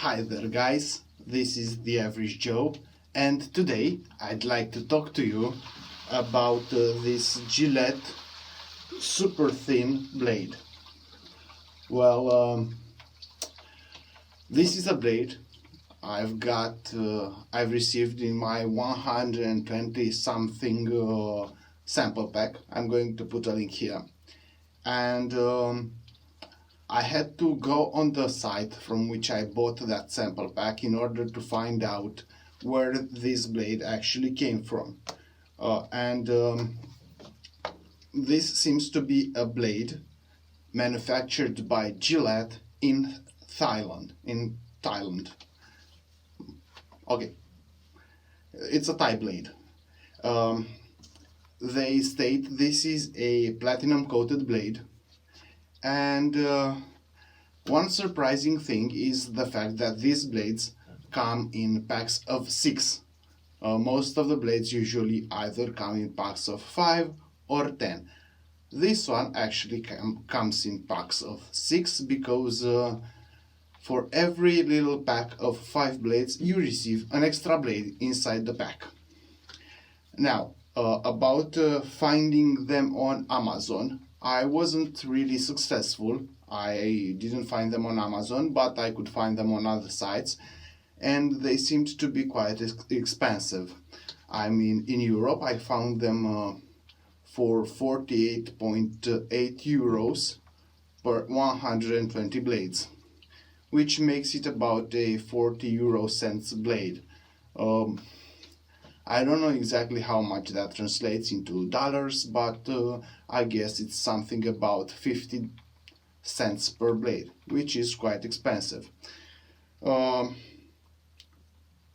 Hi there guys, this is the Average Joe, and today I'd like to talk to you about this Gillette super thin blade. Well, this is a blade I've received in my 120 something sample pack. I'm going to put a link here, and I had to go on the site from which I bought that sample pack in order to find out where this blade actually came from. This seems to be a blade manufactured by Gillette in Thailand. Okay, it's a Thai blade. They state this is a platinum coated blade. And one surprising thing is the fact that these blades come in packs of 6. Most of the blades usually either come in packs of 5 or 10. This one actually comes in packs of 6 because for every little pack of 5 blades you receive an extra blade inside the pack. Now, about finding them on Amazon. I wasn't really successful. I didn't find them on Amazon, but I could find them on other sites, and they seemed to be quite expensive. I mean, in Europe I found them for 48.8 euros per 120 blades, which makes it about a 40 € blade. I don't know exactly how much that translates into dollars, but I guess it's something about 50 cents per blade, which is quite expensive. On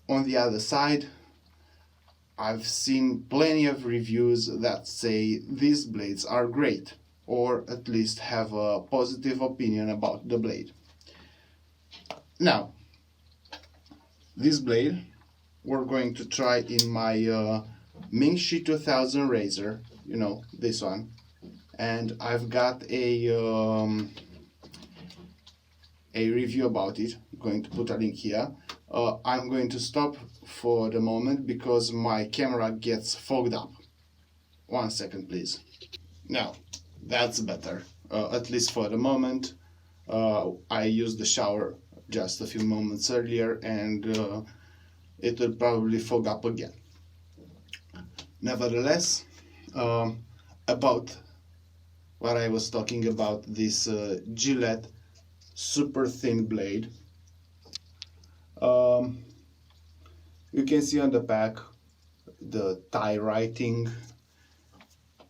the other side, I've seen plenty of reviews that say these blades are great, or at least have a positive opinion about the blade. Now, this blade we're going to try in my Mingshi 2000 razor, you know, this one, and I've got a review about it. I'm going to put a link here. I'm going to stop for the moment because my camera gets fogged up. 1 second please. Now that's better, at least for the moment. I used the shower just a few moments earlier, and it will probably fog up again. Nevertheless, about what I was talking about, this Gillette super thin blade. You can see on the back the Thai writing,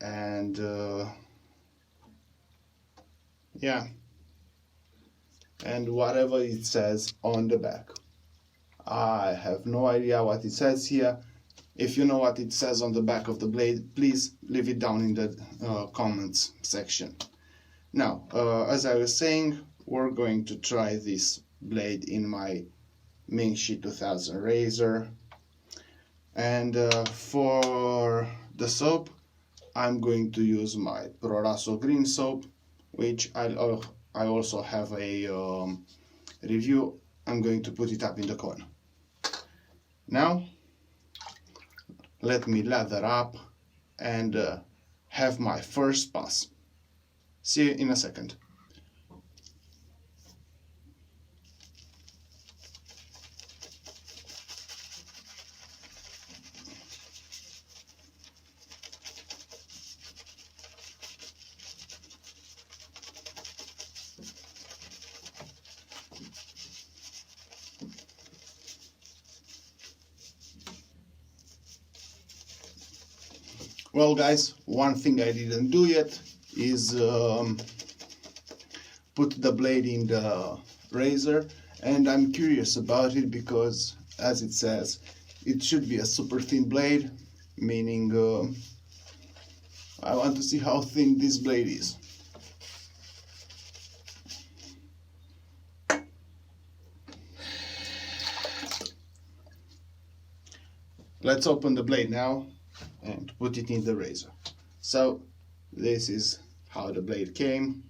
and yeah, and whatever it says on the back. I have no idea what it says here. If you know what it says on the back of the blade, please leave it down in the comments section. Now, as I was saying, we're going to try this blade in my Mingshi 2000 razor. And for the soap, I'm going to use my Proraso green soap, which I also have a review. I'm going to put it up in the corner. Now, let me lather up and have my first pass. See you in a second. Well guys, one thing I didn't do yet is put the blade in the razor, and I'm curious about it because, as it says, it should be a super thin blade, meaning I want to see how thin this blade is. Let's open the blade now and put it in the razor. So this is how the blade came,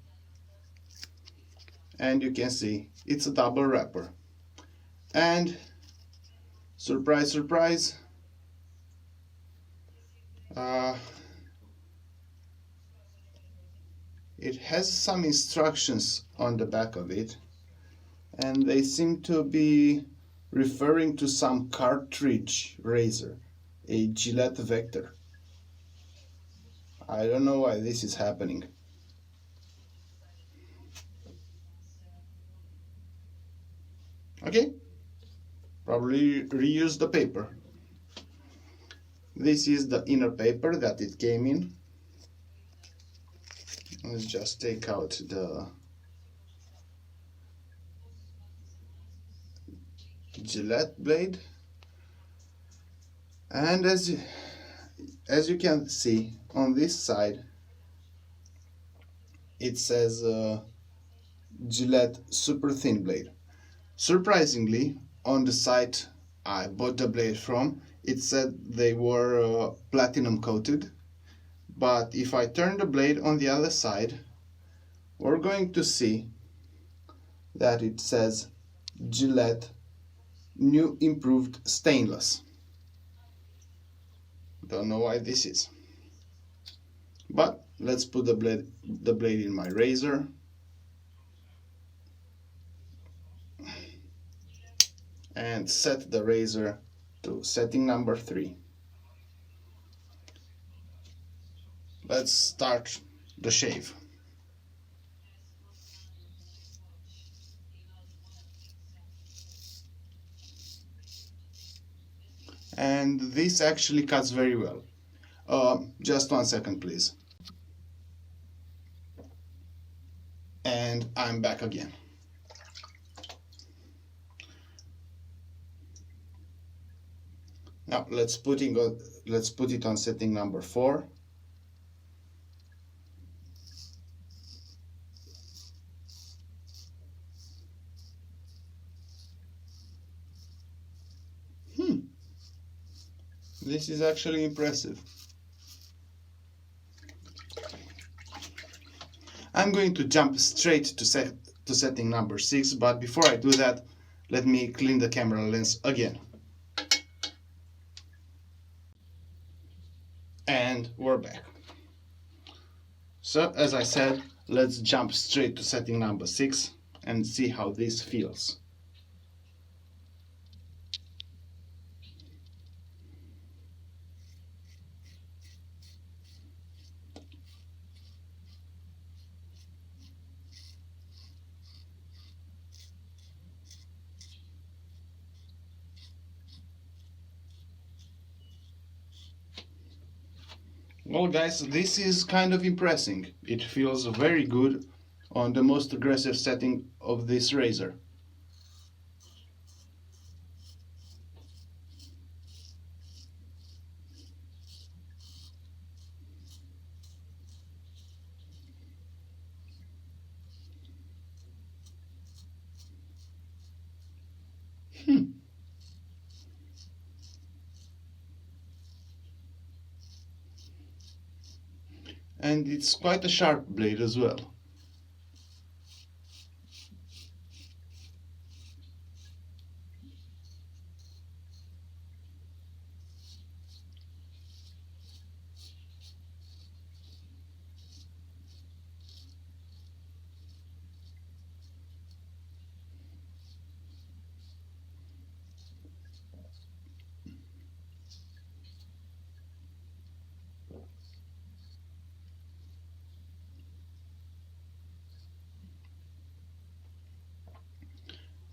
and you can see it's a double wrapper. And surprise, surprise, it has some instructions on the back of it, and they seem to be referring to some cartridge razor, a Gillette Vector. I don't know why this is happening. Okay, probably reuse the paper. This is the inner paper that it came in. Let's just take out the Gillette blade, and as you can see on this side it says Gillette super thin blade. Surprisingly, on the site I bought the blade from, it said they were platinum coated, but if I turn the blade on the other side, we're going to see that it says Gillette new improved stainless. Don't know why this is, but let's put the blade in my razor. And set the razor to setting number 3. Let's start the shave. And this actually cuts very well. Just 1 second, please. And I'm back again. Now let's put it on setting number 4. This is actually impressive. I'm going to jump straight to setting number 6, but before I do that, let me clean the camera lens again. And we're back. So, as I said, let's jump straight to setting number 6 and see how this feels. Well guys, this is kind of impressive. It feels very good on the most aggressive setting of this razor. And it's quite a sharp blade as well.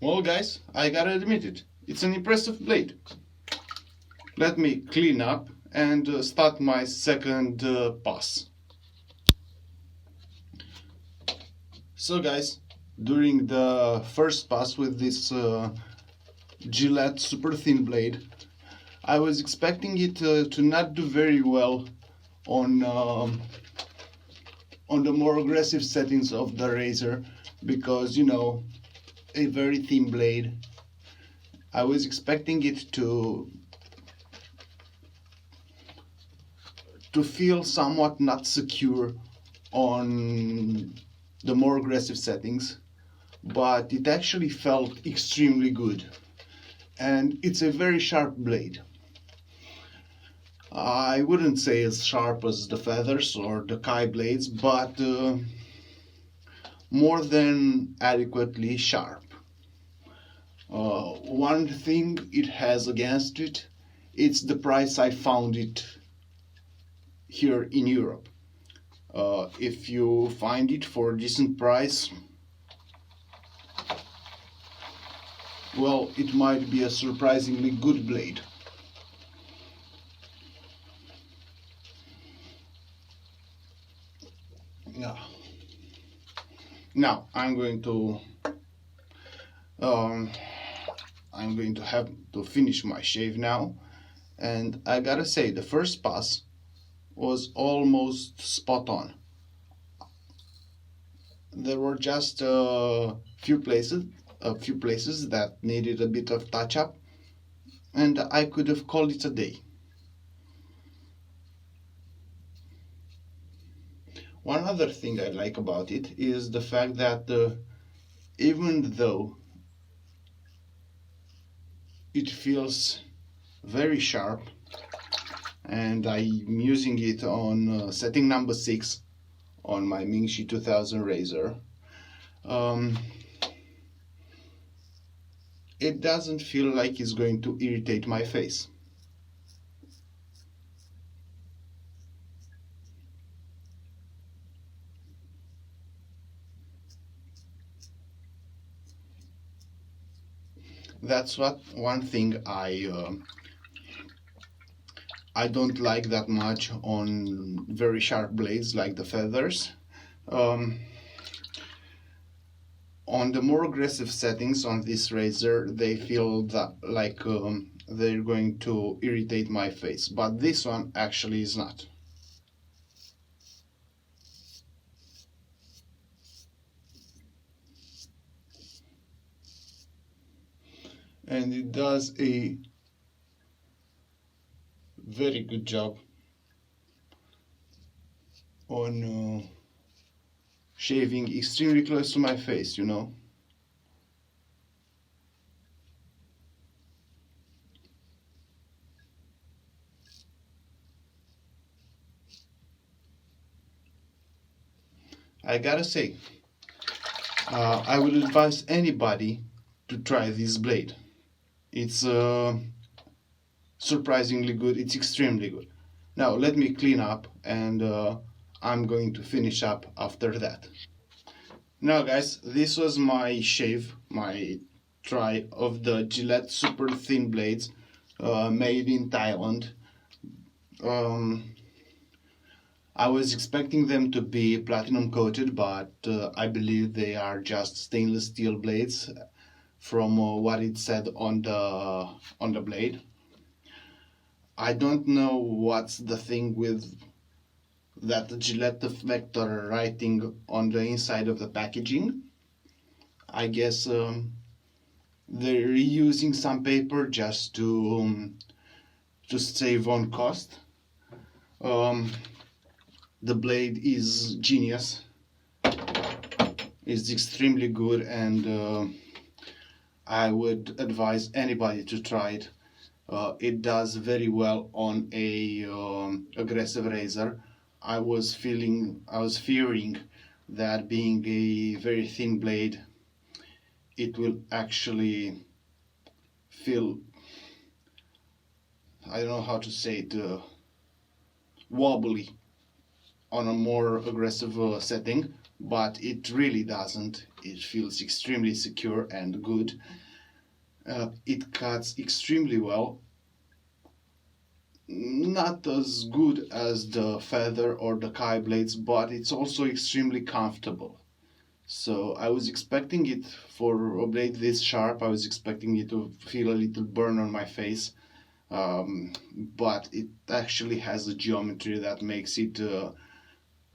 Well guys, I gotta admit it, it's an impressive blade. Let me clean up and start my second pass. So guys, during the first pass with this Gillette super thin blade, I was expecting it to not do very well on the more aggressive settings of the razor, because you know, a very thin blade. I was expecting it to feel somewhat not secure on the more aggressive settings, but it actually felt extremely good. and it's a very sharp blade. I wouldn't say as sharp as the feathers or the Kai blades, but more than adequately sharp. One thing it has against it, it's the price I found it here in Europe. If you find it for a decent price, well, it might be a surprisingly good blade. Yeah. Now I'm going to have to finish my shave now, and I gotta say the first pass was almost spot on. There were just a few places that needed a bit of touch up, and I could have called it a day. One other thing I like about it is the fact that even though it feels very sharp, and I'm using it on setting number 6 on my Mingxi 2000 razor, it doesn't feel like it's going to irritate my face. That's one thing I don't like that much on very sharp blades like the feathers. On the more aggressive settings on this razor, they feel that like they're going to irritate my face, but this one actually is not. And it does a very good job on shaving extremely close to my face, you know. I gotta say, I would advise anybody to try this blade. It's surprisingly good. It's extremely good. Now let me clean up, and I'm going to finish up after that. Now guys, this was my shave, my try of the Gillette super thin blades made in Thailand. I was expecting them to be platinum coated, but I believe they are just stainless steel blades from what it said on the blade. I don't know what's the thing with that Gillette Vector writing on the inside of the packaging. I guess they're reusing some paper just to save on cost. The blade is genius. It's extremely good, and I would advise anybody to try it. It does very well on a aggressive razor. I was fearing that being a very thin blade, it will actually feel, I don't know how to say it, wobbly on a more aggressive setting, but it really doesn't. It feels extremely secure and good. It cuts extremely well. Not as good as the feather or the Kai blades, but it's also extremely comfortable. So I was expecting it, for a blade this sharp, I was expecting it to feel a little burn on my face, but it actually has a geometry that makes it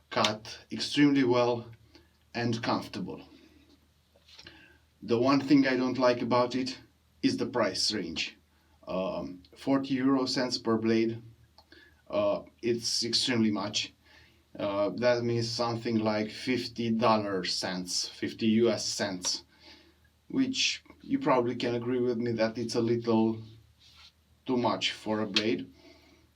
cut extremely well and comfortable. The one thing I don't like about it is the price range. 40 € per blade. It's extremely much. That means something like $50 cents, 50 US cents, which You probably can agree with me that it's a little too much for a blade,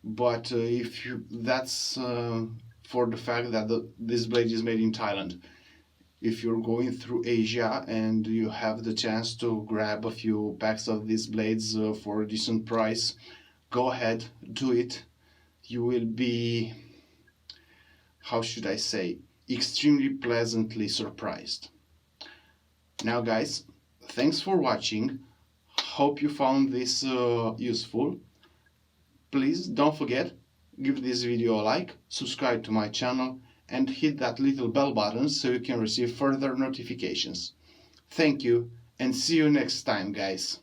but if you that's for the fact that this blade is made in Thailand. If you're going through Asia and you have the chance to grab a few packs of these blades for a decent price, go ahead, do it. You will be, how should I say, extremely pleasantly surprised. Now guys, thanks for watching. Hope you found this useful. Please don't forget, give this video a like, subscribe to my channel, and hit that little bell button so you can receive further notifications. Thank you, and see you next time, guys.